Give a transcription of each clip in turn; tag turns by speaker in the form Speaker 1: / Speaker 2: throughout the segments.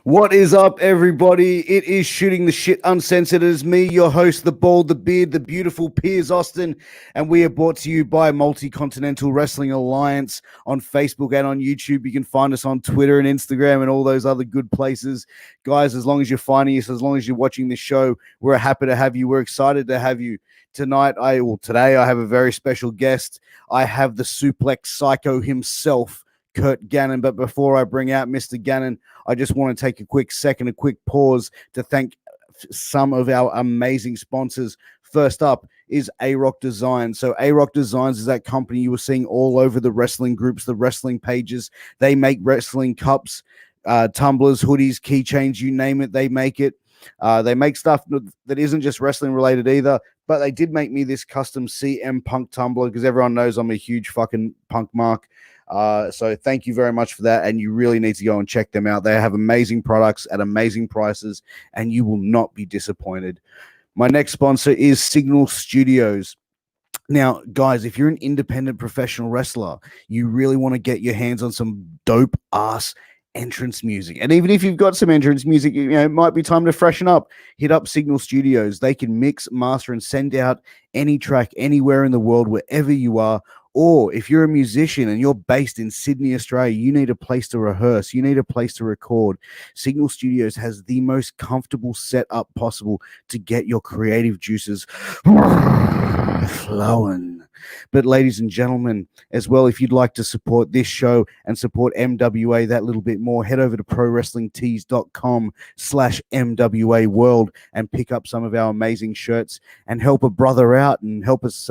Speaker 1: What is up, everybody? It is Shooting the Shit Uncensored. It is me, your host, the bald, the beard, the beautiful Piers Austin, and we are brought to you by Multi-Continental Wrestling Alliance on Facebook and on YouTube. You can find us on Twitter and Instagram and all those other good places. Guys, as long as you're finding us, as long as you're watching this show, we're happy to have you. We're excited to have you. Today, I have a very special guest. I have the Suplex Psycho himself, Curt Gannon. But before I bring out Mr. Gannon, I just want to take a quick pause to thank some of our amazing sponsors. First up is A-Rock Designs. So A-Rock Designs is that company you were seeing all over the wrestling groups, the wrestling pages. They make wrestling cups, tumblers, hoodies, keychains, you name it, they make it. They make stuff that isn't just wrestling related either, but they did make me this custom CM Punk tumbler because everyone knows I'm a huge fucking Punk mark. So thank you very much for that, and you really need to go and check them out. They have amazing products at amazing prices, and you will not be disappointed. My next sponsor is Signal Studios. Now, guys, if you're an independent professional wrestler, you really want to get your hands on some dope ass entrance music. And even if you've got some entrance music, it might be time to freshen up. Hit up Signal Studios. They can mix, master, and send out any track anywhere in the world, wherever you are. Or if you're a musician and you're based in Sydney, Australia, you need a place to rehearse, you need a place to record. Signal Studios has the most comfortable setup possible to get your creative juices flowing. But ladies and gentlemen, as well, if you'd like to support this show and support MWA that little bit more, head over to prowrestlingtees.com/MWA world and pick up some of our amazing shirts and help a brother out and help us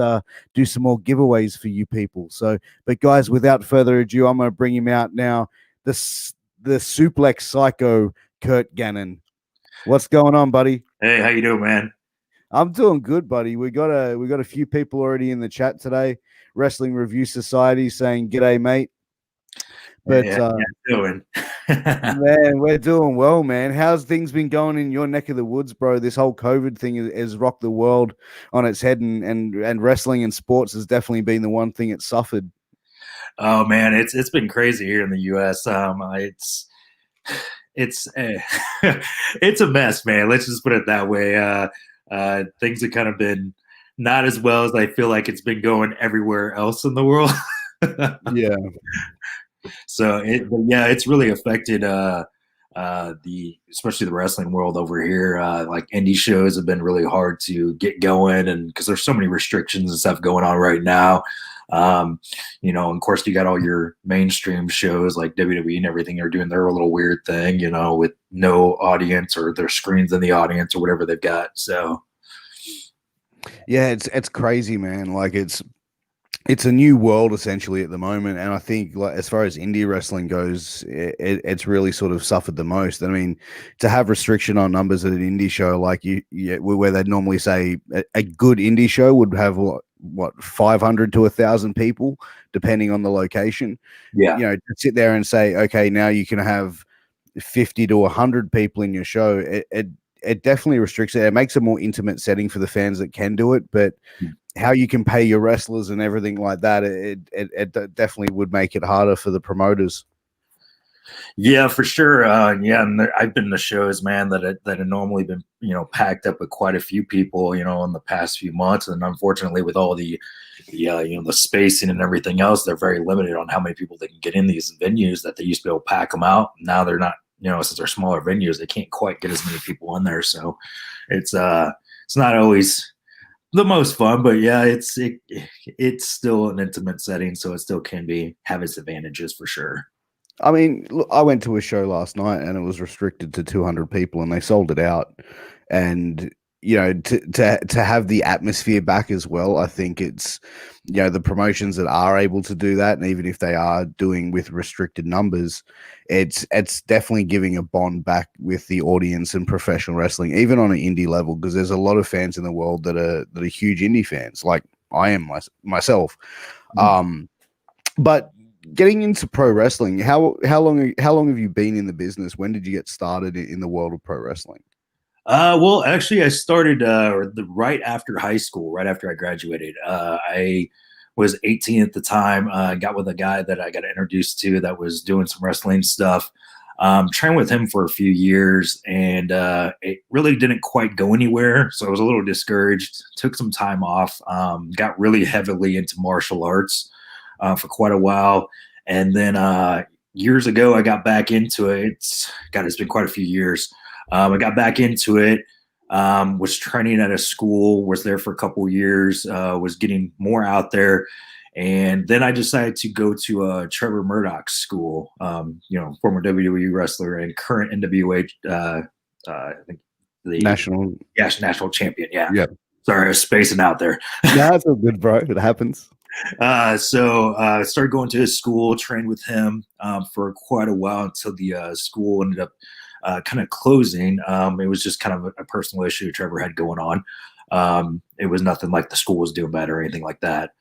Speaker 1: do some more giveaways for you people. So, but guys, without further ado, I'm going to bring him out now. The Suplex Psycho, Curt Gannon. What's going on, buddy?
Speaker 2: Hey, how you doing, man?
Speaker 1: I'm doing good, buddy. We got a few people already in the chat today. Wrestling Review Society saying "G'day, mate." But
Speaker 2: doing?
Speaker 1: Man, we're doing well, man. How's things been going in your neck of the woods, bro? This whole COVID thing has rocked the world on its head, and wrestling and sports has definitely been the one thing it suffered.
Speaker 2: Oh man, it's been crazy here in the U.S. It's it's a mess, man. Let's just put it that way. Things have kind of been not as well as I feel like it's been going everywhere else in the world.
Speaker 1: Yeah.
Speaker 2: So it's really affected especially the wrestling world over here. Like indie shows have been really hard to get going, and because there's so many restrictions and stuff going on right now. And of course you got all your mainstream shows like WWE and everything are doing their little weird thing, with no audience or their screens in the audience or whatever they've got. So
Speaker 1: yeah, it's crazy, man. Like it's a new world essentially at the moment, and I think like as far as indie wrestling goes, it's really sort of suffered the most. I mean, to have restriction on numbers at an indie show, like where they'd normally say a good indie show would have what 500 to 1,000 people, depending on the location.
Speaker 2: Yeah,
Speaker 1: to sit there and say, okay, now you can have 50 to 100 people in your show. It definitely restricts it. It makes a more intimate setting for the fans that can do it, but how you can pay your wrestlers and everything like that, it definitely would make it harder for the promoters.
Speaker 2: Yeah, for sure. And I've been to shows, man, that have normally been, packed up with quite a few people, in the past few months. And unfortunately, with all the spacing and everything else, they're very limited on how many people they can get in these venues that they used to be able to pack them out. Now they're not, since they're smaller venues, they can't quite get as many people in there. So it's not always the most fun, but yeah, it's still an intimate setting, so it still can have its advantages for sure.
Speaker 1: I mean, look, I went to a show last night and it was restricted to 200 people and they sold it out. And, to have the atmosphere back as well, I think it's, the promotions that are able to do that, and even if they are doing with restricted numbers, it's definitely giving a bond back with the audience and professional wrestling, even on an indie level, because there's a lot of fans in the world that are huge indie fans, like I am myself. But getting into pro wrestling, how long have you been in the business? When did you get started in the world of pro wrestling?
Speaker 2: Well, actually, I started right after high school, right after I graduated. I was 18 at the time. Got with a guy that I got introduced to that was doing some wrestling stuff. Trained with him for a few years, and it really didn't quite go anywhere. So I was a little discouraged. Took some time off. Got really heavily into martial arts for quite a while, and then years ago I got back into it. It's been quite a few years. I got back into it. Was training at a school. Was there for a couple of years. Was getting more out there. And then I decided to go to Trevor Murdoch's school, former WWE wrestler and current NWA, I think the national champion. Yeah.
Speaker 1: Yep.
Speaker 2: Sorry, I was spacing out there.
Speaker 1: That's all good, bro. It happens.
Speaker 2: So I started going to his school, trained with him for quite a while until the school ended up kind of closing. It was just kind of a personal issue Trevor had going on. It was nothing like the school was doing bad or anything like that.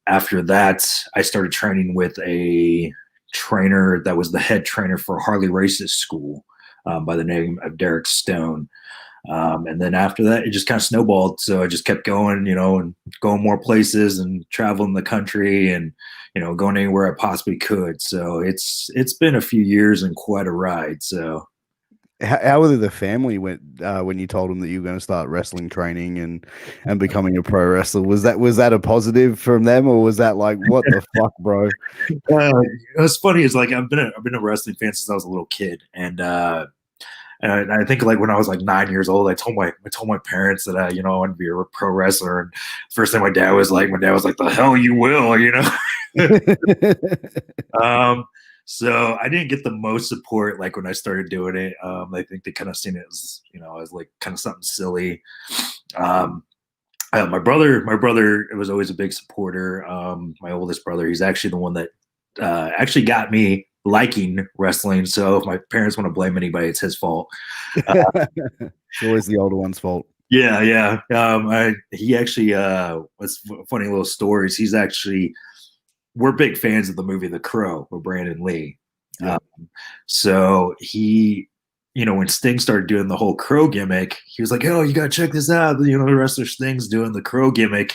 Speaker 2: After that, I started training with a trainer that was the head trainer for Harley Race's school by the name of Derek Stone. And then after that, it just kind of snowballed. So I just kept going, and going more places and traveling the country and, going anywhere I possibly could. So it's been a few years and quite a ride. So
Speaker 1: how were the family when you told them that you were going to start wrestling training and becoming a pro wrestler? Was that a positive from them, or was that like, what the fuck, bro?
Speaker 2: What's funny is like I've been a wrestling fan since I was a little kid, and I think like when I was like 9 years old, I told my parents that I wanted to be a pro wrestler. And the first thing my dad was like, "The hell you will," So I didn't get the most support like when I started doing it. I think they kind of seen it as as like kind of something silly. My brother was always a big supporter. My oldest brother, he's actually the one that actually got me liking wrestling. So if my parents want to blame anybody, it's his fault.
Speaker 1: It's always the older one's fault.
Speaker 2: Yeah. He actually what's funny little stories. We're big fans of the movie The Crow with Brandon Lee. Yeah. So he, when Sting started doing the whole Crow gimmick, he was like, "Oh, you gotta check this out." The wrestler Sting's doing the Crow gimmick,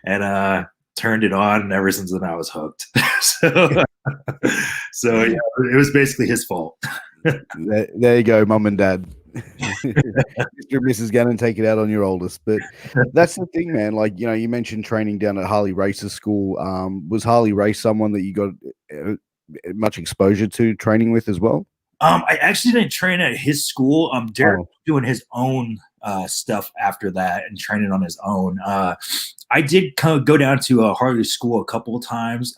Speaker 2: and turned it on, and ever since then I was hooked. So yeah, it was basically his fault.
Speaker 1: There you go, mum and dad. Mr. and Mrs. Gannon, take it out on your oldest. But that's the thing, man. Like, you mentioned training down at Harley Race's school. Was Harley Race someone that you got much exposure to training with as well?
Speaker 2: I actually didn't train at his school. Derek doing his own stuff after that and training on his own. I did kind of go down to Harley's school a couple of times.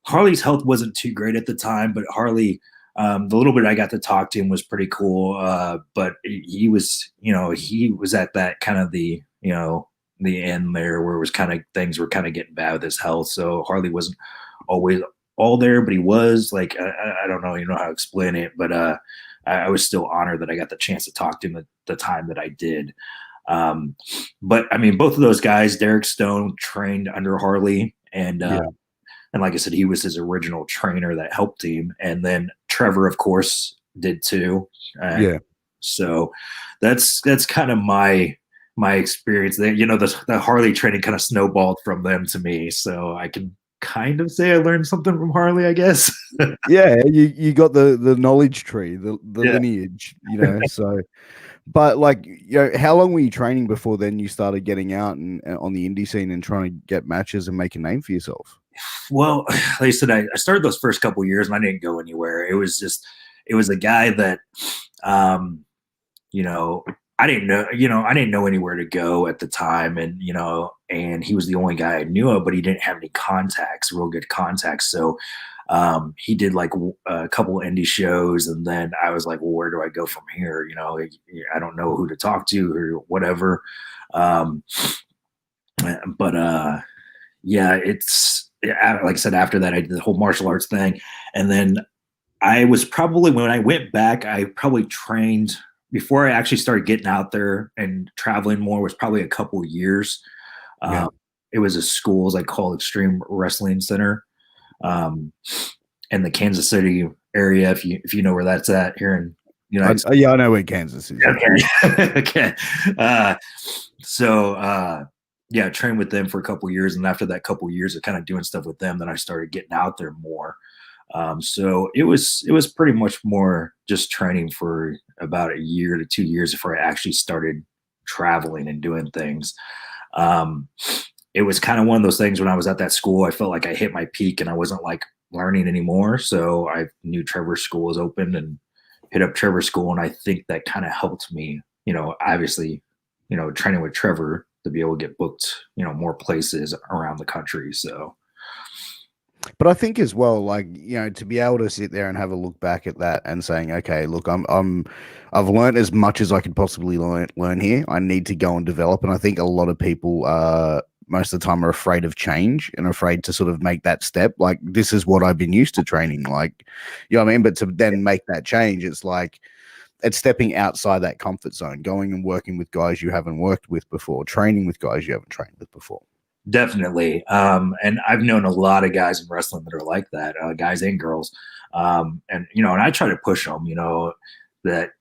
Speaker 2: Harley's health wasn't too great at the time, but Harley, the little bit I got to talk to him was pretty cool. But he was at that kind of the end there where it was kind of things were kind of getting bad with his health. So Harley wasn't always all there, but he was like, I don't know, how to explain it, but I was still honored that I got the chance to talk to him at the time that I did. But I mean, both of those guys, Derek Stone trained under Harley, and like I said, he was his original trainer that helped him. And then Trevor, of course, did too. So that's kind of my experience there. The Harley training kind of snowballed from them to me. So I can kind of say I learned something from Harley, I guess.
Speaker 1: Yeah, you got the knowledge tree, the lineage, so. But like, how long were you training before then you started getting out and on the indie scene and trying to get matches and make a name for yourself?
Speaker 2: Well, like I said, I started those first couple of years and I didn't go anywhere. It was a guy that, I didn't know anywhere to go at the time. And he was the only guy I knew of, but he didn't have any real good contacts. So he did like a couple of indie shows, and then I was like, well, where do I go from here? I don't know who to talk to or whatever. Like I said, after that, I did the whole martial arts thing. And then when I went back, I probably trained before I actually started getting out there and traveling more was probably a couple of years. It was a school, I call Extreme Wrestling Center. In the Kansas City area, if you know where that's at here in United States.
Speaker 1: Yeah, I know where Kansas is.
Speaker 2: Okay. I trained with them for a couple of years, and after that couple of years of kind of doing stuff with them, then I started getting out there more. So it was pretty much more just training for about a year to 2 years before I actually started traveling and doing things. Um, it was kind of one of those things when I was at that school, I felt like I hit my peak and I wasn't like learning anymore. So I knew Trevor School was open and hit up Trevor School. And I think that kind of helped me, obviously, training with Trevor to be able to get booked, more places around the country. So,
Speaker 1: But I think as well, like, to be able to sit there and have a look back at that and saying, okay, look, I've learned as much as I could possibly learn here. I need to go and develop. And I think a lot of people, most of the time are afraid of change and afraid to sort of make that step. Like, this is what I've been used to training. Like, you know what I mean? But to then make that change, it's like, it's stepping outside that comfort zone, going and working with guys you haven't worked with before, training with guys you haven't trained with before.
Speaker 2: definitely. And I've known a lot of guys in wrestling that are like that, guys and girls. And I try to push them, that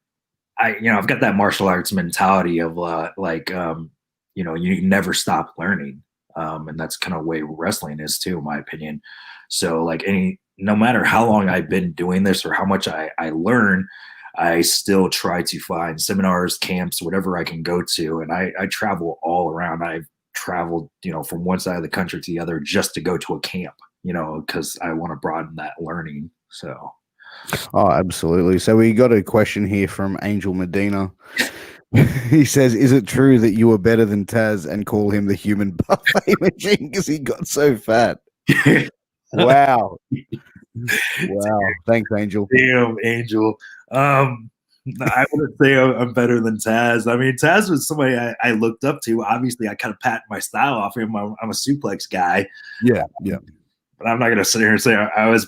Speaker 2: I've got that martial arts mentality of you never stop learning. And that's kind of the way wrestling is too, in my opinion. So like no matter how long I've been doing this or how much I learn, I still try to find seminars, camps, whatever I can go to. And I travel all around. I've traveled, from one side of the country to the other just to go to a camp, because I want to broaden that learning. So.
Speaker 1: Oh, absolutely. So we got a question here from Angel Medina. He says, is it true that you were better than Taz and call him the human buffet machine because he got so fat? Wow. Wow. Thanks, Angel.
Speaker 2: Damn, Angel. I wouldn't say I'm better than Taz. I mean, Taz was somebody I looked up to. Obviously, I kind of pat my style off him. I'm a suplex guy.
Speaker 1: Yeah.
Speaker 2: But I'm not going to sit here and say I was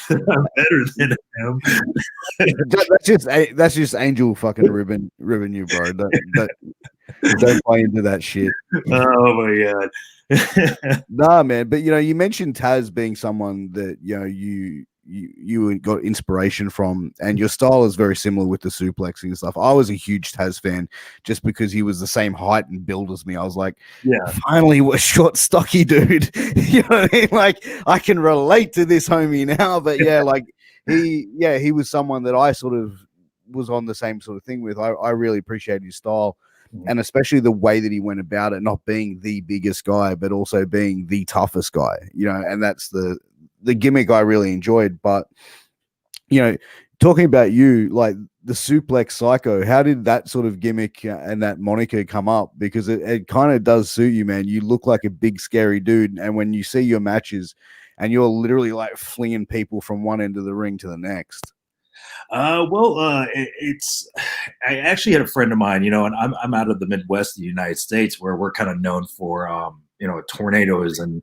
Speaker 2: I'm better than him.
Speaker 1: That's just Angel fucking ribbing you, bro. Don't buy into that shit.
Speaker 2: Oh my god.
Speaker 1: Nah, man. But you mentioned Taz being someone that you got inspiration from, and your style is very similar with the suplexing and stuff. I was a huge Taz fan just because he was the same height and build as me. I was like,
Speaker 2: yeah,
Speaker 1: finally, we're short, stocky dude. You know what I mean? Like, I can relate to this homie now. But yeah, like he was someone that I sort of was on the same sort of thing with. I really appreciate his style. And especially the way that he went about it, not being the biggest guy, but also being the toughest guy, and that's the gimmick I really enjoyed. But, talking about you, like the Suplex Psycho, how did that sort of gimmick and that moniker come up? Because it kind of does suit you, man. You look like a big, scary dude. And when you see your matches and you're literally like flinging people from one end of the ring to the next.
Speaker 2: It's I actually had a friend of mine, and I'm out of the Midwest of the United States where we're kind of known for tornadoes and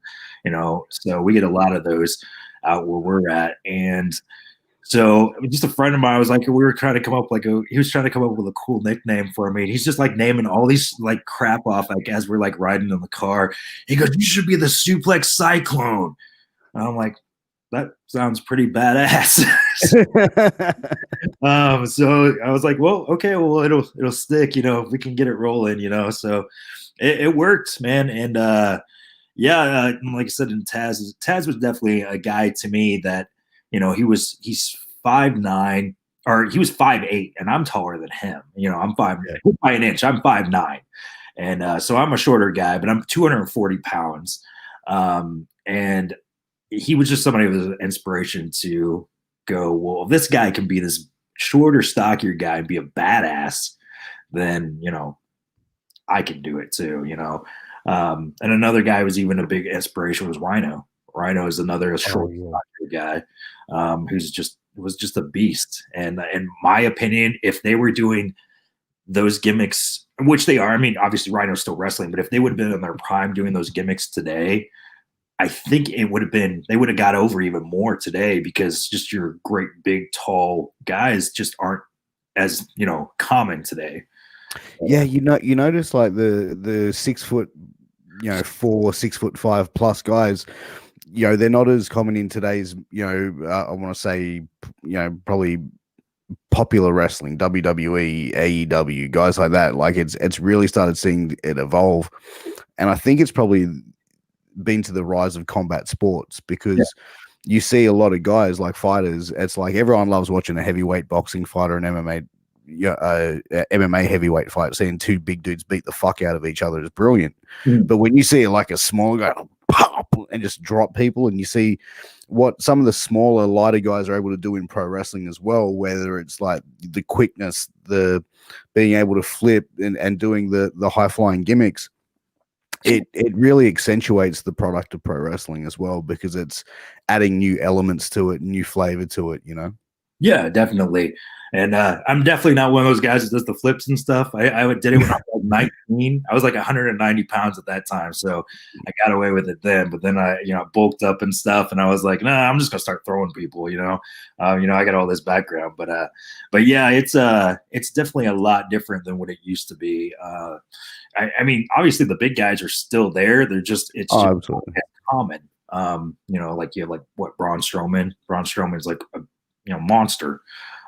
Speaker 2: so we get a lot of those out where we're at. And so just a friend of mine was like, we were trying to come up he was trying to come up with a cool nickname for me. He's just like naming all these like crap off like as we're like riding in the car. He goes, "You should be the Suplex Cyclone." And I'm like, that sounds pretty badass. So I was like, well, okay, well, it'll stick, if we can get it rolling, so it worked, man. And like I said, in Taz was definitely a guy to me that, he's 5'9", or he was 5'8", and I'm taller than him. I'm by an inch, I'm 5'9". And so I'm a shorter guy, but I'm 240 pounds. And he was just somebody with an inspiration to go, well, if this guy can be this shorter, stockier guy and be a badass, then, I can do it too, And another guy was even a big inspiration was Rhino. Rhino is another short, stockier guy was just a beast. And in my opinion, if they were doing those gimmicks, which they are, I mean, obviously Rhino's still wrestling, but if they would have been in their prime doing those gimmicks today, I think they would have got over even more today, because just your great, big, tall guys just aren't as, common today.
Speaker 1: Yeah. You notice like the 6'4", 6'5" plus guys, they're not as common in today's, I want to say, probably popular wrestling, WWE, AEW, guys like that. Like it's really started seeing it evolve. And I think it's probably been to the rise of combat sports, because you see a lot of guys like fighters. It's like everyone loves watching a heavyweight boxing fight or an MMA, MMA heavyweight fight. Seeing two big dudes beat the fuck out of each other is brilliant. But when you see like a small guy pop and just drop people, and you see what some of the smaller, lighter guys are able to do in pro wrestling as well, whether it's like the quickness, the being able to flip and doing the high flying gimmicks. It really accentuates the product of pro wrestling as well, because it's adding new elements to it, new flavor to it, you know?
Speaker 2: Yeah, definitely. And I'm definitely not one of those guys that does the flips and stuff. I did it when I was like 19. I was like 190 pounds at that time, so I got away with it then. But then I bulked up and stuff, and I was like, nah, I'm just gonna start throwing people. I got all this background, but yeah, it's definitely a lot different than what it used to be. I mean, obviously the big guys are still there. It's just
Speaker 1: absolutely
Speaker 2: common. Like you have like what Braun Strowman. Braun Strowman is like a monster.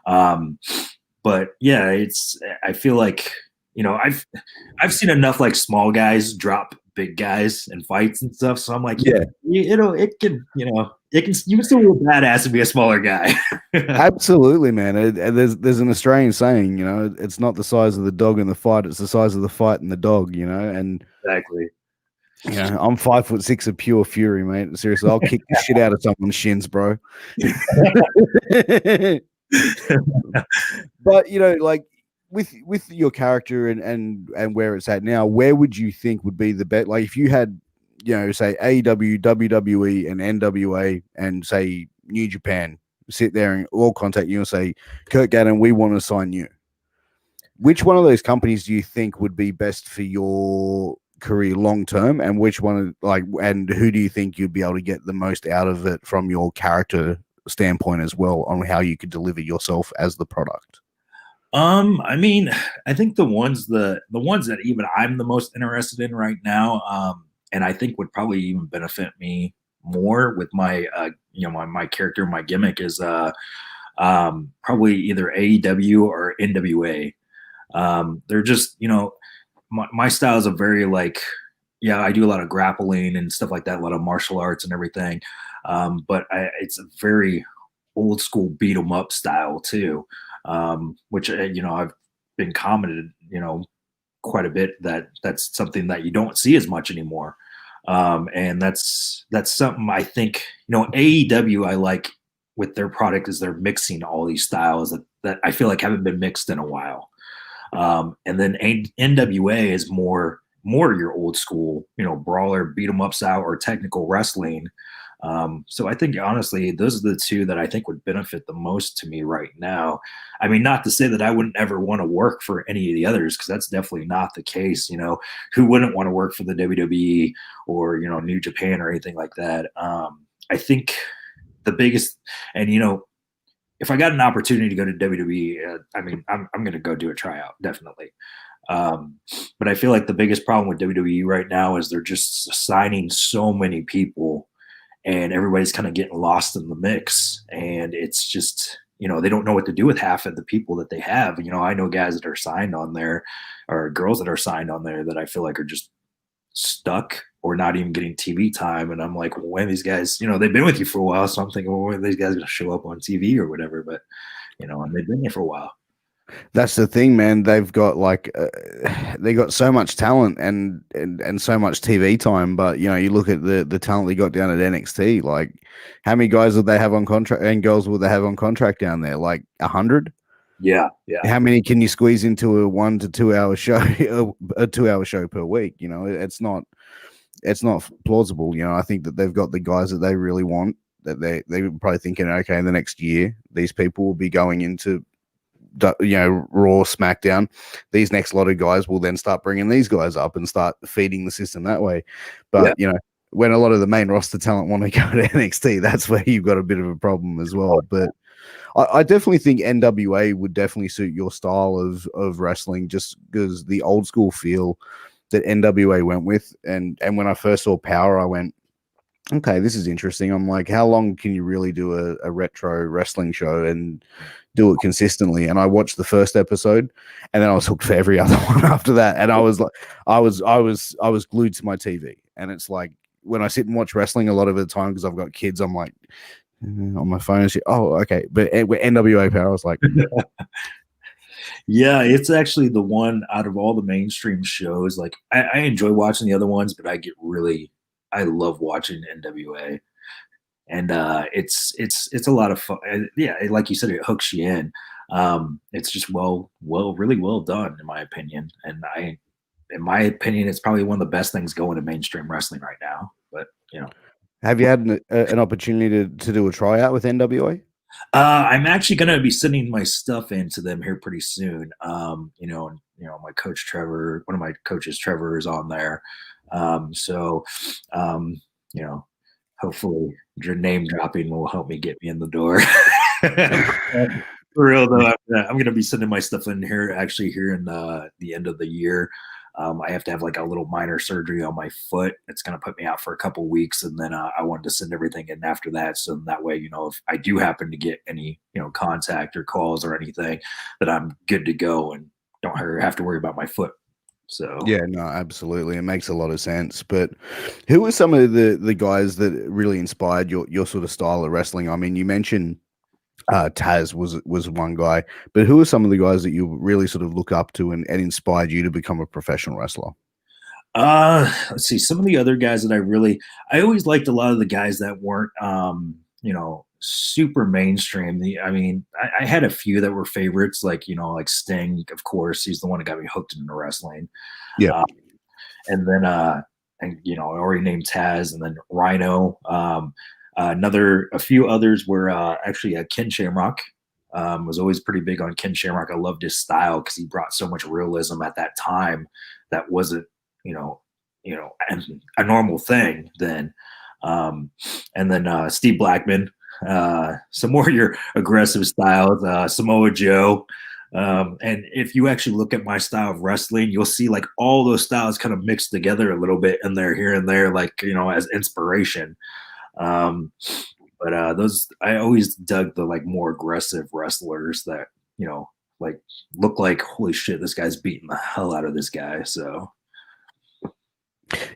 Speaker 2: But yeah, I feel like I've seen enough like small guys drop big guys in fights and stuff. So I'm like,
Speaker 1: yeah,
Speaker 2: it can you can still be a badass and be a smaller guy.
Speaker 1: absolutely, man. There's an Australian saying, it's not the size of the dog in the fight, it's the size of the fight and the dog, and
Speaker 2: exactly.
Speaker 1: I'm 5'6" of pure fury, mate. Seriously, I'll kick the shit out of someone's shins, bro. But like with your character and where it's at now, where would you think would be the best? Like if you had, say AEW, WWE, and NWA, and say New Japan sit there and all contact you and say, Curt Gannon, we want to sign you. Which one of those companies do you think would be best for your career long term, and which one, and who do you think you'd be able to get the most out of it from your character standpoint as well, on how you could deliver yourself as the product?
Speaker 2: I mean, I think the ones that even I'm the most interested in right now, and I think would probably even benefit me more with my my character, my gimmick, is probably either AEW or NWA. They're just my style is a very I do a lot of grappling and stuff like that, a lot of martial arts and everything, but it's a very old school beat 'em up style too, which I've been commented quite a bit that's something that you don't see as much anymore, and that's something I think AEW I like with their product is they're mixing all these styles that I feel like haven't been mixed in a while. And then NWA is more your old school, brawler, beat 'em up style or technical wrestling. So I think honestly, those are the two that I think would benefit the most to me right now. I mean, not to say that I wouldn't ever want to work for any of the others, because that's definitely not the case. Who wouldn't want to work for the WWE or New Japan or anything like that? I think the biggest, and if I got an opportunity to go to WWE, I mean, I'm going to go do a tryout, definitely. But I feel like the biggest problem with WWE right now is they're just signing so many people, and everybody's kind of getting lost in the mix. And it's just, they don't know what to do with half of the people that they have. I know guys that are signed on there, or girls that are signed on there, that I feel like are just stuck or not even getting TV time. And I'm like, well, when these guys, they've been with you for a while. So I'm thinking, well, when are these guys going to show up on TV or whatever? But, and they've been there for a while.
Speaker 1: That's the thing, man. They've got they got so much talent and so much TV time. But, you look at the talent they got down at NXT, like how many guys would they have on contract and girls would they have on contract down there? Like 100?
Speaker 2: Yeah.
Speaker 1: How many can you squeeze into a 1 to 2 hour show, a 2 hour show per week? It's not plausible. I think that they've got the guys that they really want, that they're probably thinking, okay, in the next year, these people will be going into, Raw, SmackDown. These next lot of guys will then start bringing these guys up and start feeding the system that way. But, when a lot of the main roster talent want to go to NXT, that's where you've got a bit of a problem as well. But I definitely think NWA would definitely suit your style of wrestling, just because the old school feel that NWA went with. And when I first saw Power, I went, okay, this is interesting. I'm like, how long can you really do a retro wrestling show and do it consistently? And I watched the first episode, and then I was hooked for every other one after that. And I was like, I was glued to my TV. And it's like, when I sit and watch wrestling a lot of the time, because I've got kids, I'm like, On my phone. Oh, okay. But with NWA Power, I was like,
Speaker 2: Yeah, it's actually the one out of all the mainstream shows. Like I enjoy watching the other ones, but I love watching NWA. And it's a lot of fun. Yeah, like you said, it hooks you in. It's just really well done, in my opinion. And in my opinion, it's probably one of the best things going in mainstream wrestling right now. But
Speaker 1: have you had an opportunity to do a tryout with NWA?
Speaker 2: I'm actually going to be sending my stuff in to them here pretty soon. My coach Trevor, one of my coaches, Trevor, is on there. So, um, you know, hopefully your name dropping will help me get me in the door. For real though, I'm going to be sending my stuff in here here in the end of the year. I have to have like a little minor surgery on my foot. It's going to put me out for a couple weeks, and then I wanted to send everything in after that. So that way, if I do happen to get any, contact or calls or anything, that I'm good to go and don't have to worry about my foot. So
Speaker 1: yeah, no, absolutely, it makes a lot of sense. But who were some of the guys that really inspired your sort of style of wrestling? I mean, you mentioned Taz was one guy, but who are some of the guys that you really sort of look up to and inspired you to become a professional wrestler?
Speaker 2: Let's see. Some of the other guys that I always liked a lot of the guys that weren't, super mainstream. I had a few that were favorites, like Sting, of course. He's the one that got me hooked into wrestling.
Speaker 1: Yeah,
Speaker 2: and then I already named Taz, and then Rhino. A few others were actually Ken Shamrock. Was always pretty big on Ken Shamrock. I loved his style because he brought so much realism at that time that wasn't, a normal thing then. And then Steve Blackman, some more your aggressive styles, Samoa Joe. And if you actually look at my style of wrestling, you'll see like all those styles kind of mixed together a little bit in there, here and there, like, as inspiration. But those, I always dug the like more aggressive wrestlers that, like look like, holy shit, this guy's beating the hell out of this guy. So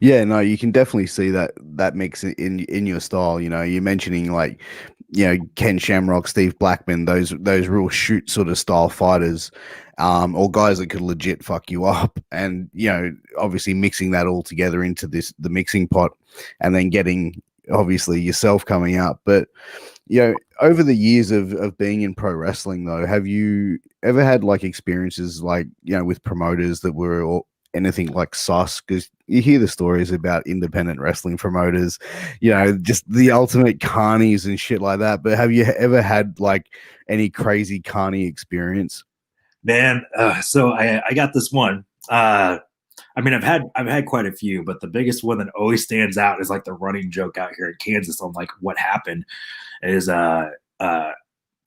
Speaker 1: yeah, no, you can definitely see that mix in your style. You're mentioning like, Ken Shamrock, Steve Blackman, those real shoot sort of style fighters, or guys that could legit fuck you up, and obviously mixing that all together into the mixing pot, and then getting obviously yourself coming out. But over the years of being in pro wrestling though, have you ever had like experiences like with promoters that were or anything like sus? Because you hear the stories about independent wrestling promoters, just the ultimate carnies and shit like that. But have you ever had like any crazy carny experience?
Speaker 2: man, so I got this one. I've had quite a few, but the biggest one that always stands out is like the running joke out here in Kansas on like what happened is there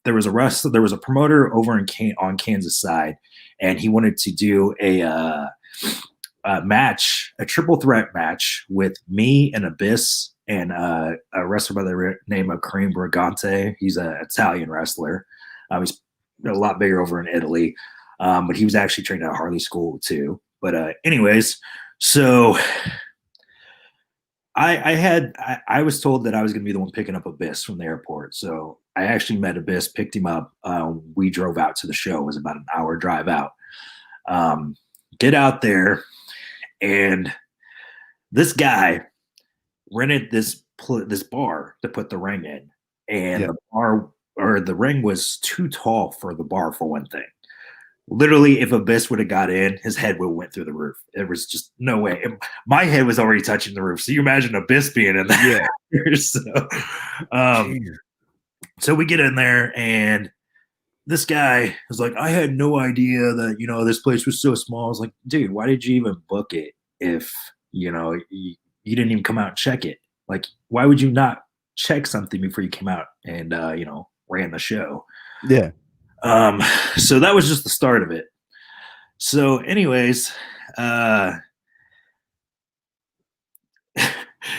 Speaker 2: was a promoter over on Kansas side, and he wanted to do a match, a triple threat match with me and Abyss and a wrestler by the name of Kareem Brigante. He's an Italian wrestler. He's a lot bigger over in Italy, but he was actually trained at Harley School too. But anyways, so I was told that I was going to be the one picking up Abyss from the airport. So I actually met Abyss, picked him up. We drove out to the show. It was about an hour drive out. Get out there, and this guy rented this bar to put the ring in, and the ring was too tall for the bar, for one thing. Literally, if Abyss would have got in, his head would have went through the roof. There was just no way. My head was already touching the roof. So you imagine Abyss being in there. Yeah. So we get in there, and this guy was like, I had no idea that, this place was so small. I was like, dude, why did you even book it if, you didn't even come out and check it? Like, why would you not check something before you came out and, ran the show?
Speaker 1: Yeah.
Speaker 2: So that was just the start of it. So anyways,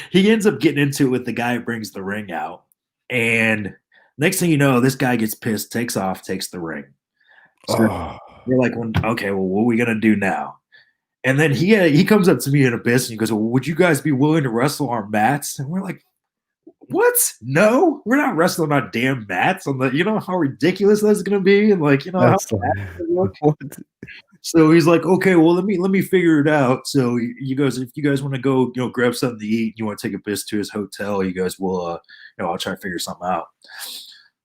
Speaker 2: he ends up getting into it with the guy who brings the ring out. And next thing you know, this guy gets pissed, takes off, takes the ring. So we're like, okay, well, what are we going to do now? And then he comes up to me in Abyss and he goes, well, would you guys be willing to wrestle our mats? And we're like, what? No, we're not wrestling on damn mats. On the, you know how ridiculous that's gonna be, and like, you know how
Speaker 1: That's
Speaker 2: bad it's gonna look.
Speaker 1: what?
Speaker 2: So he's like, okay, well, let me figure it out. So you guys, if you guys want to go, you know, grab something to eat, you want to take a bus to his hotel, you guys will, you know, I'll try to figure something out.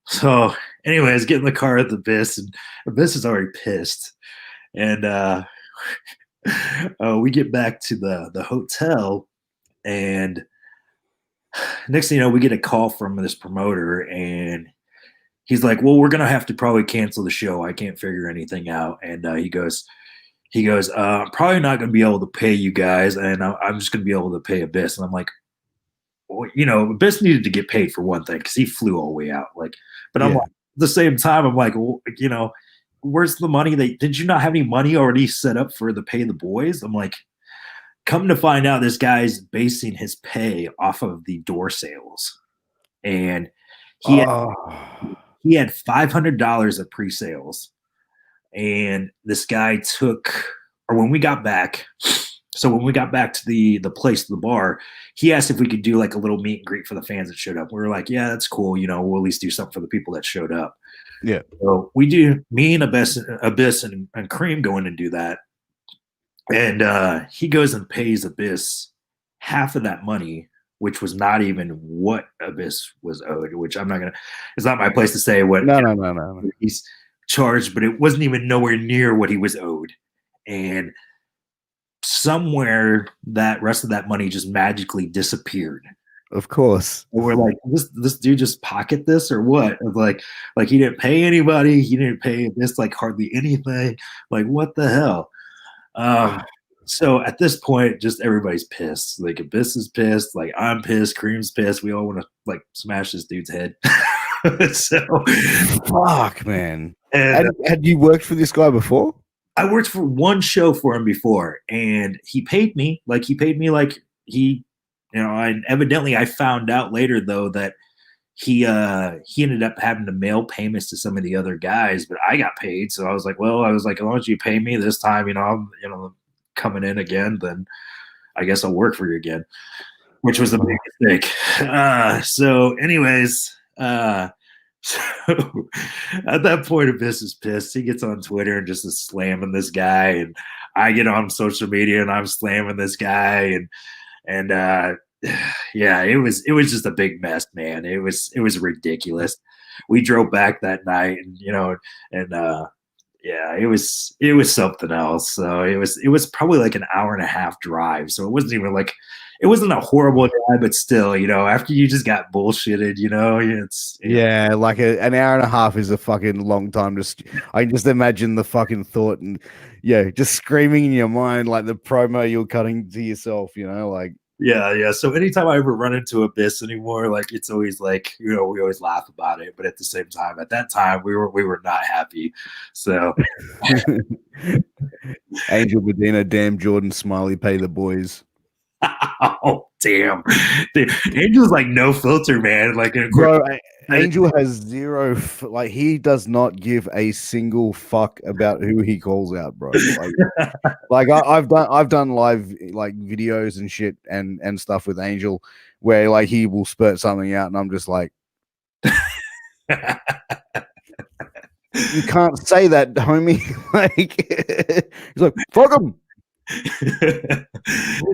Speaker 2: So, anyways, get in the car at the bus, and the bus is already pissed, and we get back to the hotel, and next thing you know, we get a call from this promoter, and he's like, well, we're gonna have to probably cancel the show. I can't figure anything out. And he goes, I'm probably not gonna be able to pay you guys, and I'm just gonna be able to pay Abyss. And I'm like, well, you know, Abyss needed to get paid for one thing because he flew all the way out. Like, but I'm
Speaker 1: Yeah.
Speaker 2: like, at the same time, I'm like, well, you know, where's the money? Did you not have any money already set up for the pay the boys? I'm like, come to find out, this guy's basing his pay off of the door sales, and he had,
Speaker 1: Oh,
Speaker 2: he had $500 of pre-sales, and this guy took, or when we got back, so when we got back to the place, the bar, he asked if we could do like a little meet and greet for the fans that showed up. We were like, yeah, that's cool. You know, we'll at least do something for the people that showed up.
Speaker 1: yeah.
Speaker 2: So we do, me and Abyss and Cream go in and do that. And he goes and pays Abyss half of that money, which was not even what Abyss was owed, which I'm not going to, it's not my place to say what
Speaker 1: No.
Speaker 2: he's charged, but it wasn't even nowhere near what he was owed. And somewhere that rest of that money just magically disappeared.
Speaker 1: Of course.
Speaker 2: And we're like, this dude just pocket this or what? Like he didn't pay anybody. He didn't pay this like hardly anything. Like, what the hell? So at this point, just everybody's pissed. Like Abyss is pissed. Like I'm pissed. Cream's pissed. We all want to like smash this dude's head. So
Speaker 1: Fuck, man.
Speaker 2: and
Speaker 1: Had you worked for this guy before?
Speaker 2: I worked for one show for him before, and he paid me like he, you know, and evidently I found out later though that he ended up having to mail payments to some of the other guys, but I got paid. So I was like, as long as you pay me this time, you know, I'm, you know, coming in again, then I guess I'll work for you again, which was a big mistake. So anyways, so at that point, Abyss is pissed. He gets on Twitter and just is slamming this guy, and I get on social media and I'm slamming this guy, and yeah, it was just a big mess, man. It was ridiculous. We drove back that night, and you know, and yeah, it was something else. So it was probably like an hour and a half drive. So it wasn't even like, it wasn't a horrible drive, but still, you know, after you just got bullshitted, you know,
Speaker 1: Yeah, like an hour and a half is a fucking long time. I can just imagine the fucking thought and yeah, just screaming in your mind like the promo you're cutting to yourself, you know, like
Speaker 2: yeah. So anytime I ever run into Abyss anymore, like it's always like, you know, we always laugh about it, but at the same time, at that time, we were not happy. So
Speaker 1: Angel Medina, damn Jordan Smiley, pay the boys.
Speaker 2: oh damn, Angel's like no filter, man. Like,
Speaker 1: Bro, Angel has zero, like he does not give a single fuck about who he calls out, bro. Like I've done live like videos and shit and stuff with Angel where like he will spurt something out and I'm just like, you can't say that, homie. Like he's like, fuck him.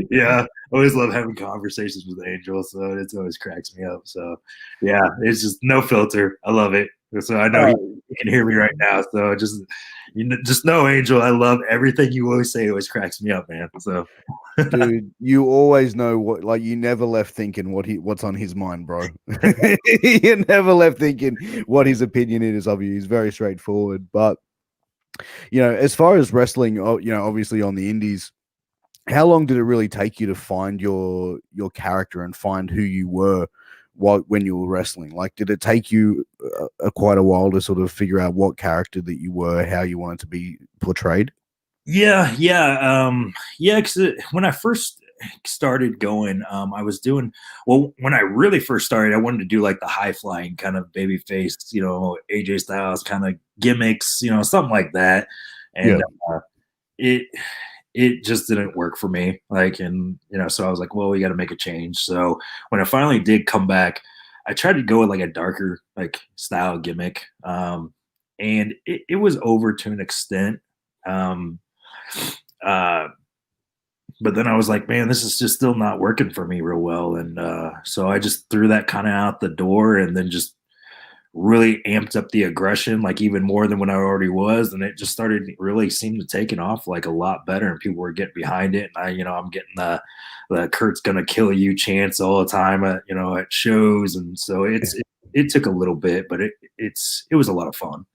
Speaker 2: Yeah, I always love having conversations with Angel, so it always cracks me up. So yeah, it's just no filter. I love it. So I know you can hear me right now. So just know, Angel, I love everything you always say. It always cracks me up, man. So
Speaker 1: dude, you always know what, like you never left thinking what's on his mind, bro. You never left thinking what his opinion is of you. He's very straightforward. But you know, as far as wrestling, you know, obviously on the indies, how long did it really take you to find your character and find who you were when you were wrestling? Like, did it take you quite a while to sort of figure out what character that you were, how you wanted to be portrayed?
Speaker 2: Yeah. Because when I first started going, I was doing when I really first started, I wanted to do like the high flying kind of baby face, you know, AJ Styles kind of gimmicks, you know, something like that, and it just didn't work for me. Like, and you know, so I was like, well, we got to make a change. So when I finally did come back, I tried to go with like a darker like style gimmick, and it was over to an extent. Um, uh, but then I was like, man, this is just still not working for me real well, and so I just threw that kind of out the door, and then just really amped up the aggression like even more than when I already was, and it just started really seemed to taking off like a lot better, and people were getting behind it. And I'm getting the Kurt's gonna kill you chants all the time at at shows, and so it took a little bit, but it was a lot of fun.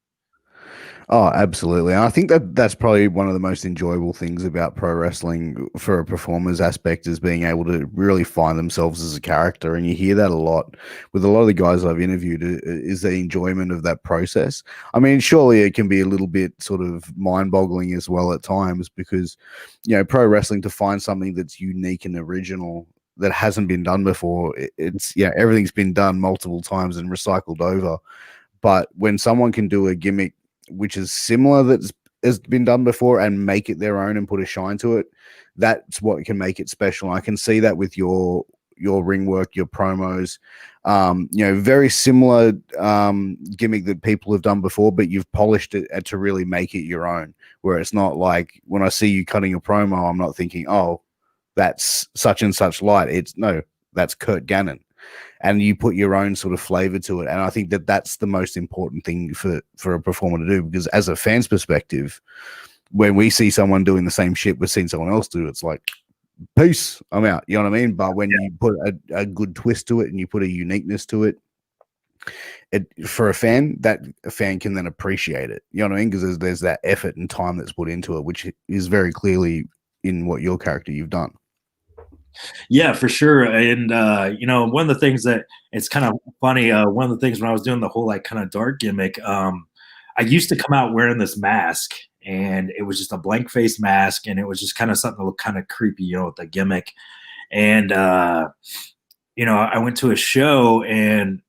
Speaker 1: Oh, absolutely. And I think that that's probably one of the most enjoyable things about pro wrestling for a performer's aspect is being able to really find themselves as a character. And you hear that a lot with a lot of the guys I've interviewed is the enjoyment of that process. I mean, surely it can be a little bit sort of mind boggling as well at times because, pro wrestling to find something that's unique and original that hasn't been done before, it's, everything's been done multiple times and recycled over. But when someone can do a gimmick which is similar that's has been done before and make it their own and put a shine to it, that's what can make it special. I can see that with your ring work, your promos, very similar gimmick that people have done before, but you've polished it to really make it your own, where it's not like when I see you cutting a promo, I'm not thinking, oh, that's such and such light. It's no, that's Curt Gannon, and you put your own sort of flavor to it. And I think that that's the most important thing for a performer to do, because as a fan's perspective, when we see someone doing the same shit we've seen someone else do, it's like, peace, I'm out. You know what I mean? But when you put a good twist to it and you put a uniqueness to it, for a fan, that a fan can then appreciate it. You know what I mean? Because there's that effort and time that's put into it, which is very clearly in what your character you've done.
Speaker 2: Yeah, for sure. And one of the things that it's kind of funny, one of the things when I was doing the whole like kind of dark gimmick, I used to come out wearing this mask, and it was just a blank face mask, and it was just kind of something that looked kind of creepy, with the gimmick. And I went to a show, and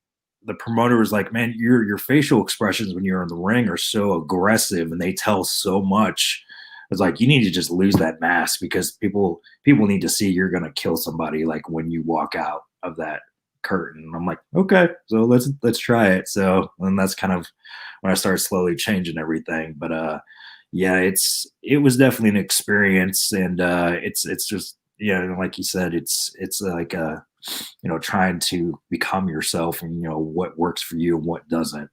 Speaker 2: the promoter was like, man, your facial expressions when you're in the ring are so aggressive and they tell so much. It's like, you need to just lose that mask, because people need to see you're gonna kill somebody like when you walk out of that curtain. I'm like, okay, so let's try it. So, and that's kind of when I started slowly changing everything. But yeah, it was definitely an experience, and it's just, like you said, it's like trying to become yourself, and what works for you and what doesn't.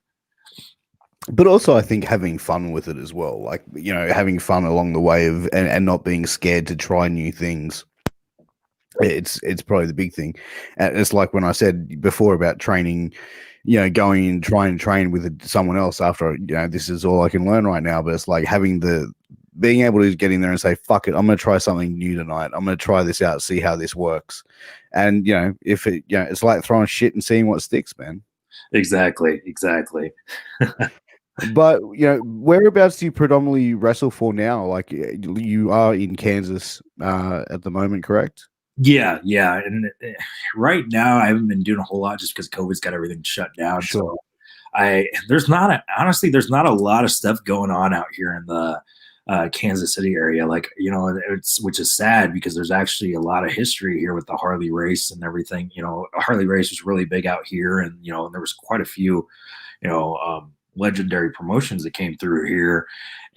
Speaker 1: But also I think having fun with it as well, like, having fun along the way of and not being scared to try new things. It's probably the big thing. And it's like when I said before about training, going and trying to train with someone else after, this is all I can learn right now. But it's like being able to get in there and say, fuck it, I'm going to try something new tonight. I'm going to try this out, see how this works. And, if it, it's like throwing shit and seeing what sticks, man.
Speaker 2: Exactly.
Speaker 1: But whereabouts do you predominantly wrestle for now? Like, you are in Kansas at the moment, correct?
Speaker 2: Yeah, and right now I haven't been doing a whole lot just because COVID's got everything shut down.
Speaker 1: Sure.
Speaker 2: So there's not a lot of stuff going on out here in the Kansas City area, like, which is sad, because there's actually a lot of history here with the Harley race and everything. Harley race was really big out here, and and there was quite a few legendary promotions that came through here.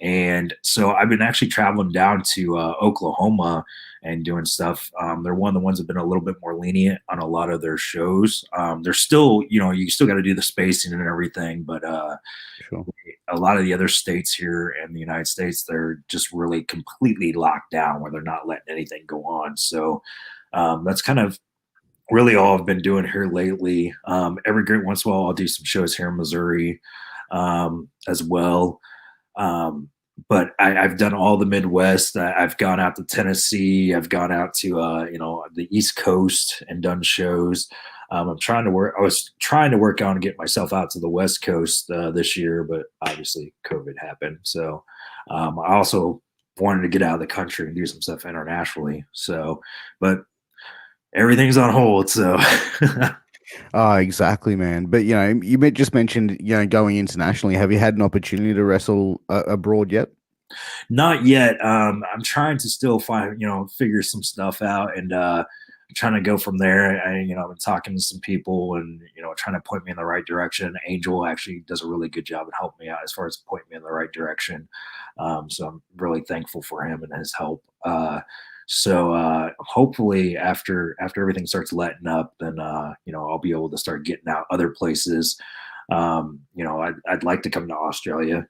Speaker 2: And so I've been actually traveling down to Oklahoma and doing stuff. They're one of the ones that have been a little bit more lenient on a lot of their shows. They're still, you still got to do the spacing and everything, but
Speaker 1: Sure.
Speaker 2: a lot of the other states here in the United States, they're just really completely locked down, where they're not letting anything go on. So that's kind of really all I've been doing here lately. Every great once in a while, I'll do some shows here in Missouri as well. But I've done all the Midwest. I've gone out to Tennessee. I've gone out to the East Coast and done shows. I was trying to work on and get myself out to the West Coast this year, but obviously COVID happened. So I also wanted to get out of the country and do some stuff internationally. So, but everything's on hold. So.
Speaker 1: Oh, exactly, man. But you just mentioned going internationally. Have you had an opportunity to wrestle abroad yet?
Speaker 2: Not yet. I'm trying to still figure some stuff out, and trying to go from there. I've been talking to some people and, trying to point me in the right direction. Angel actually does a really good job and help me out as far as pointing me in the right direction. So I'm really thankful for him and his help. So hopefully after everything starts letting up, then I'll be able to start getting out other places. I'd like to come to Australia.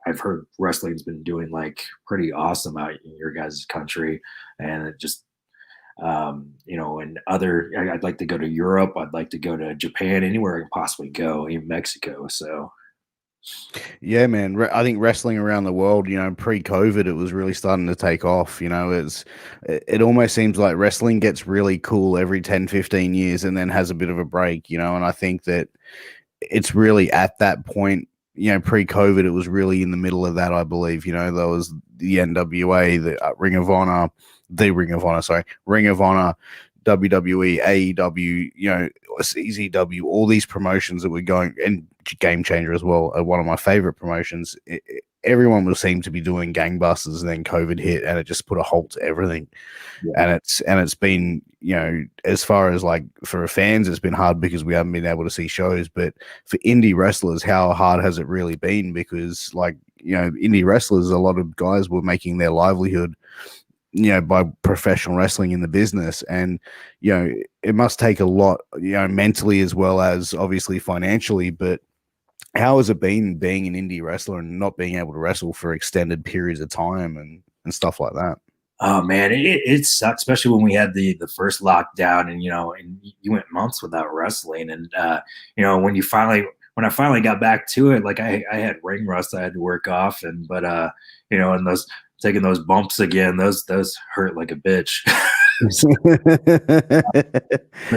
Speaker 2: I've heard wrestling's been doing like pretty awesome out in your guys' country, and it just and I'd like to go to Europe. I'd like to go to Japan, anywhere I can possibly go, even Mexico. So
Speaker 1: Yeah, man. I think wrestling around the world, pre-COVID, it was really starting to take off. It almost seems like wrestling gets really cool every 10, 15 years and then has a bit of a break, and I think that it's really at that point, pre-COVID, it was really in the middle of that, I believe. There was the NWA, the Ring of Honor, WWE, AEW, CZW, all these promotions that were going, and Game Changer as well, one of my favorite promotions. Everyone was seemed to be doing gangbusters, and then COVID hit, and it just put a halt to everything. Yeah. And it's been, as far as like for fans, it's been hard because we haven't been able to see shows. But for indie wrestlers, how hard has it really been? Because indie wrestlers, a lot of guys were making their livelihood by professional wrestling in the business. And, it must take a lot, mentally as well as obviously financially. But how has it been being an indie wrestler and not being able to wrestle for extended periods of time and stuff like that?
Speaker 2: Oh man, it sucked, especially when we had the first lockdown, and and you went months without wrestling. And when I finally got back to it, like I had ring rust I had to work off, and those taking those bumps again, those hurt like a bitch.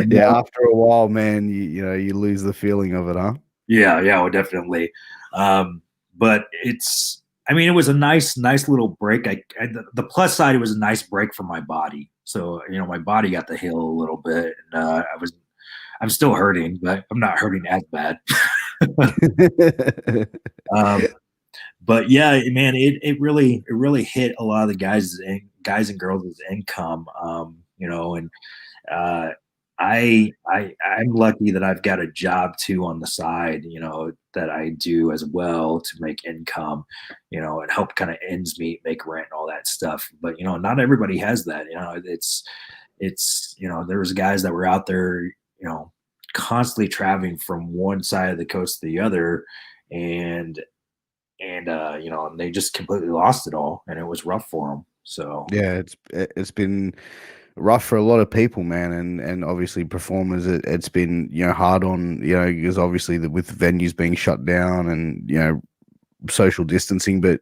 Speaker 1: Yeah, after a while, man, you lose the feeling of it, huh?
Speaker 2: Yeah, well, definitely. But it was a nice little break. The plus side, it was a nice break for my body. So my body got to heal a little bit, and I'm still hurting, but I'm not hurting as bad. But yeah, man, it really hit a lot of the guys and girls' income, and I'm lucky that I've got a job too on the side, that I do as well to make income, and help kind of ends meet, make rent, and all that stuff. But not everybody has that. It's there was guys that were out there, constantly traveling from one side of the coast to the other, and they just completely lost it all, and it was rough for them. So
Speaker 1: yeah, it's been rough for a lot of people, man, and obviously performers. It's been hard on because obviously with venues being shut down and social distancing, but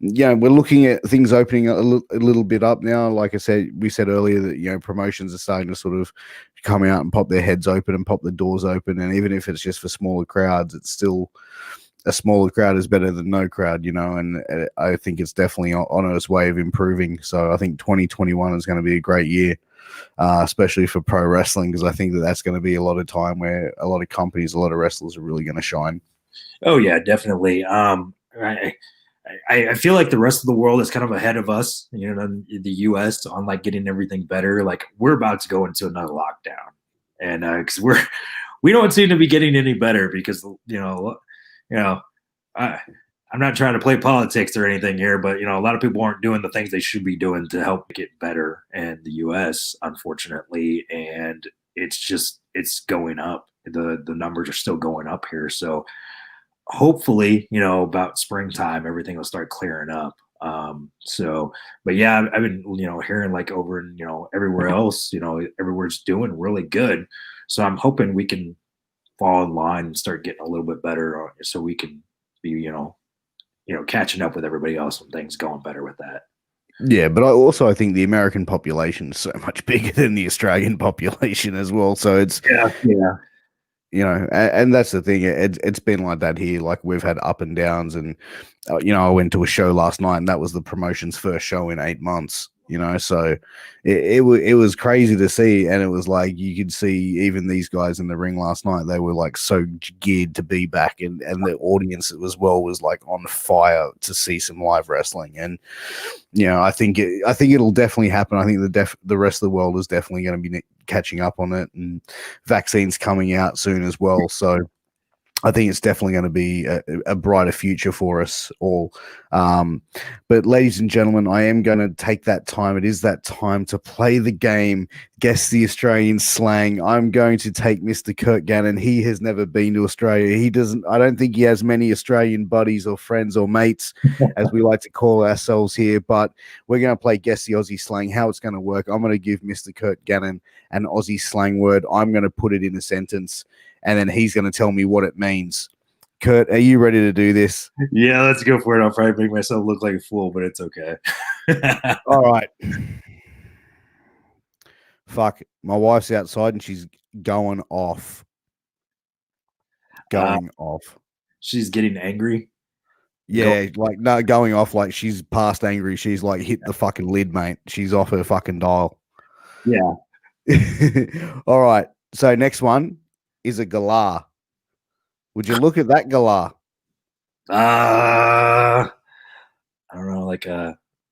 Speaker 1: we're looking at things opening a little bit up now. Like I said, we said earlier that promotions are starting to sort of come out and pop their heads open and pop the doors open, and even if it's just for smaller crowds, it's still a smaller crowd is better than no crowd, and I think it's definitely on its way of improving. So I think 2021 is going to be a great year, especially for pro wrestling, because I think that's going to be a lot of time where a lot of companies, a lot of wrestlers are really going to shine.
Speaker 2: Oh yeah, definitely. I feel like the rest of the world is kind of ahead of us, the US, on like getting everything better. Like we're about to go into another lockdown, and because we don't seem to be getting any better, because I'm not trying to play politics or anything here, but a lot of people aren't doing the things they should be doing to help get better in the US, unfortunately, and it's going up. The numbers are still going up here, so hopefully, about springtime, everything will start clearing up. But yeah, I've been, hearing like over in, everywhere else, everywhere's doing really good. So I'm hoping we can fall in line and start getting a little bit better, so we can be, catching up with everybody else when things going better with that.
Speaker 1: Yeah, but I think the American population is so much bigger than the Australian population as well. So it's and that's the thing. It's been like that here. Like we've had up and downs, and I went to a show last night, and that was the promotion's first show in 8 months. So it was crazy to see, and it was like you could see even these guys in the ring last night, they were like so geared to be back, and the audience as well was like on fire to see some live wrestling. And I think it'll definitely happen. I think the rest of the world is definitely going to be catching up on it, and vaccines coming out soon as well. So I think it's definitely going to be a brighter future for us all. But ladies and gentlemen, I am going to take that time. It is that time to play the game, guess the Australian slang. I'm going to take Mr. Curt Gannon. He has never been to Australia. I don't think he has many Australian buddies or friends or mates, as we like to call ourselves here. But we're going to play Guess the Aussie Slang. How it's going to work, I'm going to give Mr. Curt Gannon an Aussie slang word. I'm going to put it in a sentence, and then he's going to tell me what it means. Curt, are you ready to do this?
Speaker 2: Yeah, let's go for it. I'll probably make myself look like a fool, but it's okay.
Speaker 1: All right. Fuck, my wife's outside and she's going off. Off.
Speaker 2: She's getting angry?
Speaker 1: Yeah, going off like she's past angry. She's like hit the fucking lid, mate. She's off her fucking dial.
Speaker 2: Yeah.
Speaker 1: All right. So next one is a galah. Would you look at that galah?
Speaker 2: I don't know,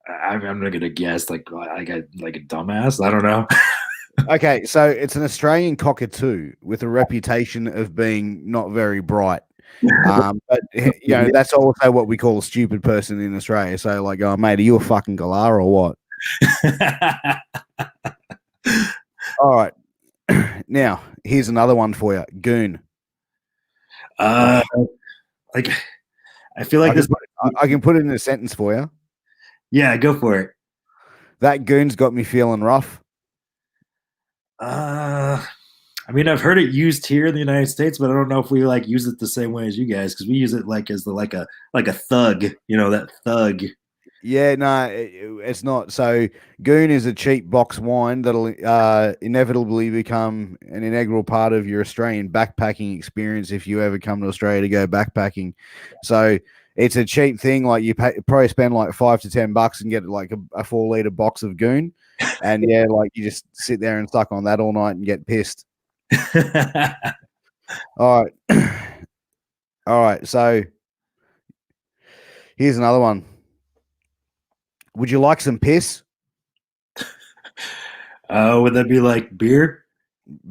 Speaker 2: I'm not gonna guess like a dumbass. I don't know.
Speaker 1: Okay, so it's an Australian cockatoo with a reputation of being not very bright. But that's also what we call a stupid person in Australia. So like, oh mate, are you a fucking galah or what? All right. Now, here's another one for you. Goon.
Speaker 2: I feel like
Speaker 1: I can put it in a sentence for you.
Speaker 2: Yeah, go for it.
Speaker 1: That goon's got me feeling rough.
Speaker 2: I mean, I've heard it used here in the United States, but I don't know if we use it the same way as you guys, because we use it as a thug, that thug.
Speaker 1: Yeah, no, it's not. So Goon is a cheap box wine that'll inevitably become an integral part of your Australian backpacking experience if you ever come to Australia to go backpacking. So it's a cheap thing. Like you probably spend like $5 to $10 and get like a 4-liter box of Goon. And yeah, like you just sit there and suck on that all night and get pissed. All right. All right. So here's another one. Would you like some piss?
Speaker 2: Would that be like beer?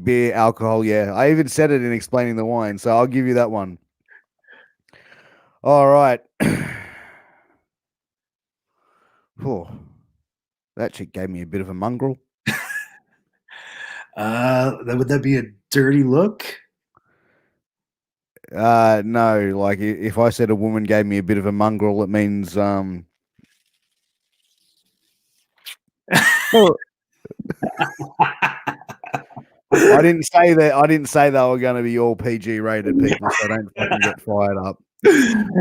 Speaker 1: Beer, alcohol, yeah. I even said it in explaining the wine, so I'll give you that one. All right. Oh, that chick gave me a bit of a mongrel.
Speaker 2: Would that be a dirty look?
Speaker 1: No, like if I said a woman gave me a bit of a mongrel, it means I didn't say that. I didn't say they were going to be all PG rated people, so don't fucking get fired up.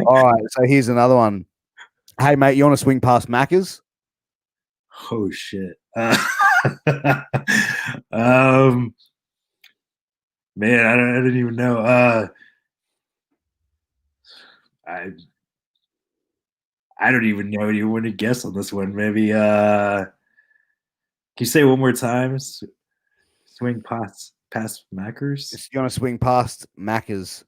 Speaker 1: All right, so here's another one. Hey mate, you want to swing past Macca's?
Speaker 2: Oh shit. Man, I didn't even know. I don't even know. You want to guess on this one? Maybe. Can you say one more time? Swing past Macca's.
Speaker 1: You want to swing past Macca's?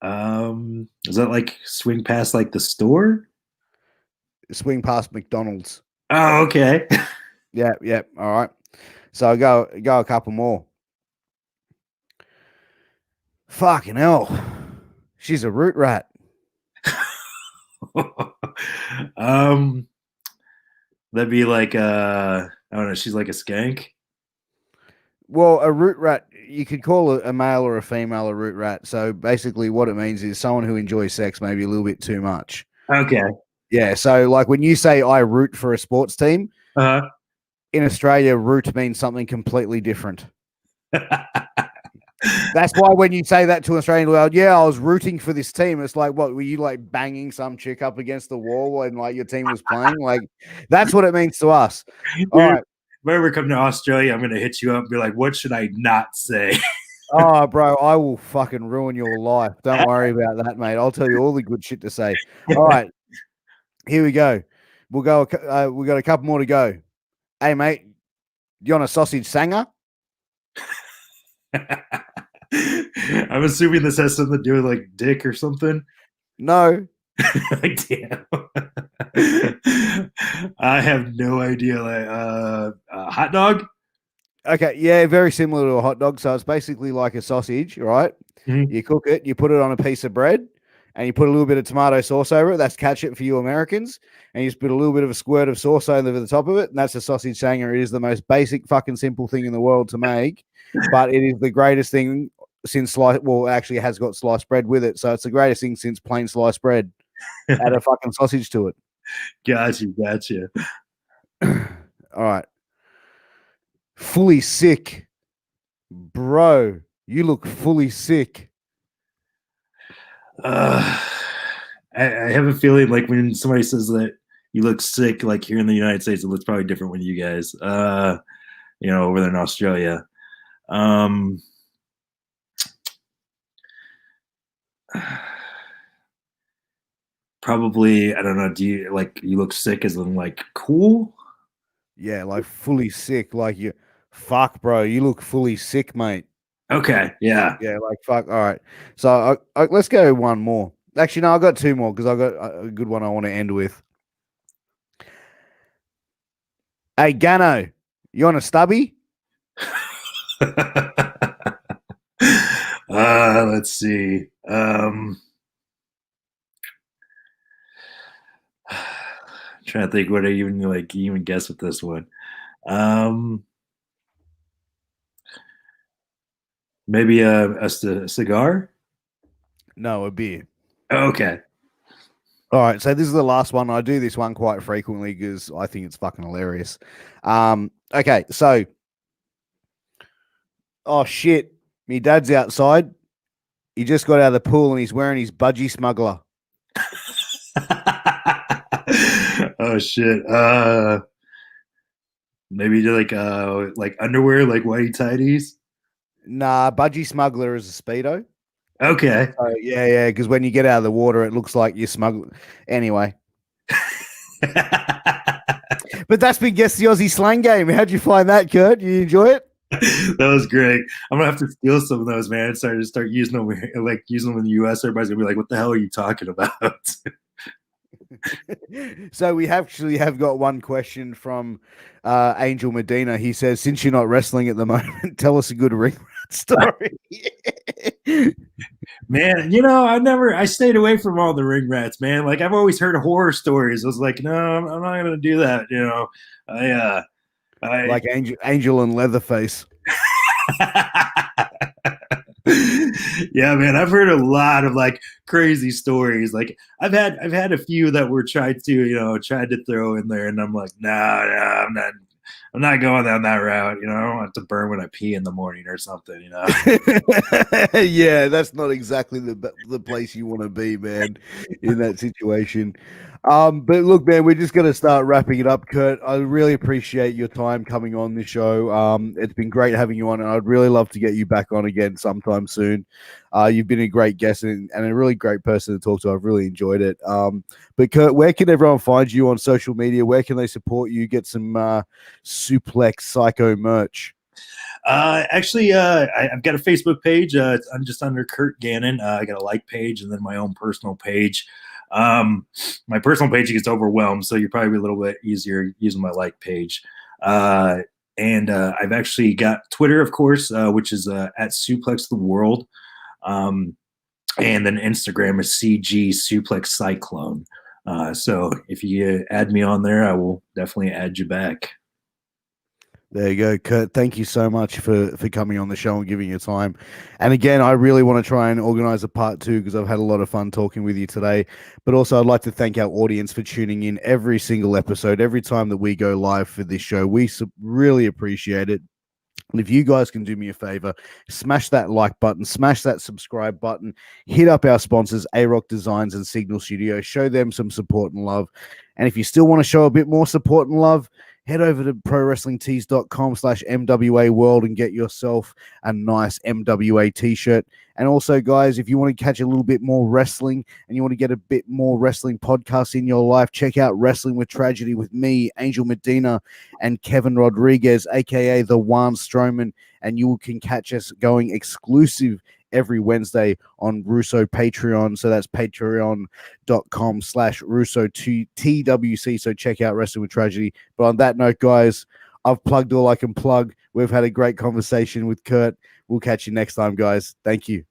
Speaker 2: Is that like swing past like the store?
Speaker 1: Swing past McDonald's.
Speaker 2: Oh, okay.
Speaker 1: Yeah. All right. So go a couple more. Fucking hell. She's a root rat.
Speaker 2: That'd be like I don't know, she's like a skank.
Speaker 1: Well, a root rat, you could call a male or a female a root rat. So basically what it means is someone who enjoys sex maybe a little bit too much.
Speaker 2: Okay.
Speaker 1: Yeah, so like when you say I root for a sports team, in Australia, root means something completely different. That's why when you say that to an Australian world, yeah, I was rooting for this team. It's like, what, were you like banging some chick up against the wall when like your team was playing? Like, that's what it means to us. All right.
Speaker 2: If I ever come to Australia, I'm going to hit you up and be like, what should I not say?
Speaker 1: Oh, bro, I will fucking ruin your life. Don't worry about that, mate. I'll tell you all the good shit to say. All right. Here we go. We'll go. We got a couple more to go. Hey, mate, you on a sausage sanger?
Speaker 2: I'm assuming this has something to do with like dick or something.
Speaker 1: No.
Speaker 2: Like, damn. I have no idea. Like, hot dog.
Speaker 1: Okay, yeah, very similar to a hot dog. So it's basically like a sausage, right?
Speaker 2: Mhm.
Speaker 1: You cook it, you put it on a piece of bread, and you put a little bit of tomato sauce over it. That's ketchup for you Americans. And you just put a little bit of a squirt of sauce over the top of it, and that's a sausage sanger. It is the most basic fucking simple thing in the world to make, but it is the greatest thing since sliced. Well, actually, it has got sliced bread with it, so it's the greatest thing since plain sliced bread. Add a fucking sausage to it.
Speaker 2: Gotcha.
Speaker 1: All right. Fully sick. Bro, you look fully sick.
Speaker 2: I have a feeling like when somebody says that you look sick, like here in the United States, it looks probably different with you guys. Over there in Australia. Probably, I don't know. Do you like you look sick as in like cool?
Speaker 1: Yeah, like fully sick. Like you, fuck, bro, you look fully sick, mate.
Speaker 2: Okay, yeah.
Speaker 1: Yeah, like fuck. All right. So let's go one more. Actually, no, I got two more because I got a good one I want to end with. Hey, Gano, you on a stubby?
Speaker 2: Let's see. Trying to think what I even guess with this one. Maybe a cigar.
Speaker 1: No, a beer.
Speaker 2: Okay.
Speaker 1: All right, so this is the last one. I do this one quite frequently because I think it's fucking hilarious. Okay, so, oh shit, me dad's outside. He just got out of the pool and he's wearing his budgie smuggler.
Speaker 2: Oh shit. Maybe like underwear, like whitey tighties.
Speaker 1: Nah, budgie smuggler is a speedo.
Speaker 2: Okay.
Speaker 1: Yeah, because when you get out of the water, it looks like you're smuggling. Anyway, but that's been Guess the Aussie Slang Game. How'd you find that, Curt? You enjoy it?
Speaker 2: That was great. I'm gonna have to steal some of those, man. And start using them, like using them in the US. Everybody's gonna be like, "What the hell are you talking about?"
Speaker 1: So we actually have got one question from Angel Medina. He says, "Since you're not wrestling at the moment, tell us a good ring rat story."
Speaker 2: Man, I stayed away from all the ring rats, man. Like I've always heard horror stories. I was like, no, I'm not gonna do that. I
Speaker 1: like Angel and Leatherface.
Speaker 2: Yeah, man, I've heard a lot of like crazy stories. Like I've had a few that were tried to throw in there, and I'm like, nah, I'm not going down that route. I don't want to burn when I pee in the morning or something.
Speaker 1: Yeah, that's not exactly the place you want to be, man, in that situation. But look, man, we're just gonna start wrapping it up, Curt. I really appreciate your time coming on the show. It's been great having you on, and I'd really love to get you back on again sometime soon. You've been a great guest and a really great person to talk to. I've really enjoyed it. But Curt, where can everyone find you on social media? Where can they support you? Get some Suplex Psycho merch.
Speaker 2: Actually, I've got a Facebook page. I'm just under Curt Gannon. I got a like page and then my own personal page. My personal page gets overwhelmed, so you're probably a little bit easier using my like page. And I've actually got Twitter, of course, which is at Suplex the World. And then Instagram is CG Suplex Cyclone. So if you add me on there, I will definitely add you back.
Speaker 1: There you go, Curt. Thank you so much for coming on the show and giving your time. And again, I really want to try and organize a part 2 because I've had a lot of fun talking with you today. But also, I'd like to thank our audience for tuning in every single episode, every time that we go live for this show. We really appreciate it. And if you guys can do me a favor, smash that like button, smash that subscribe button, hit up our sponsors, A-Rock Designs and Signal Studio, show them some support and love. And if you still want to show a bit more support and love, head over to prowrestlingtees.com/MWA World and get yourself a nice MWA t-shirt. And also, guys, if you want to catch a little bit more wrestling and you want to get a bit more wrestling podcasts in your life, check out Wrestling with Tragedy with me, Angel Medina, and Kevin Rodriguez, aka the Juan Strowman. And you can catch us going exclusive every Wednesday on Russo Patreon. So that's patreon.com/Russo TWC. So check out Wrestling with Tragedy. But on that note, guys, I've plugged all I can plug. We've had a great conversation with Curt. We'll catch you next time, guys. Thank you.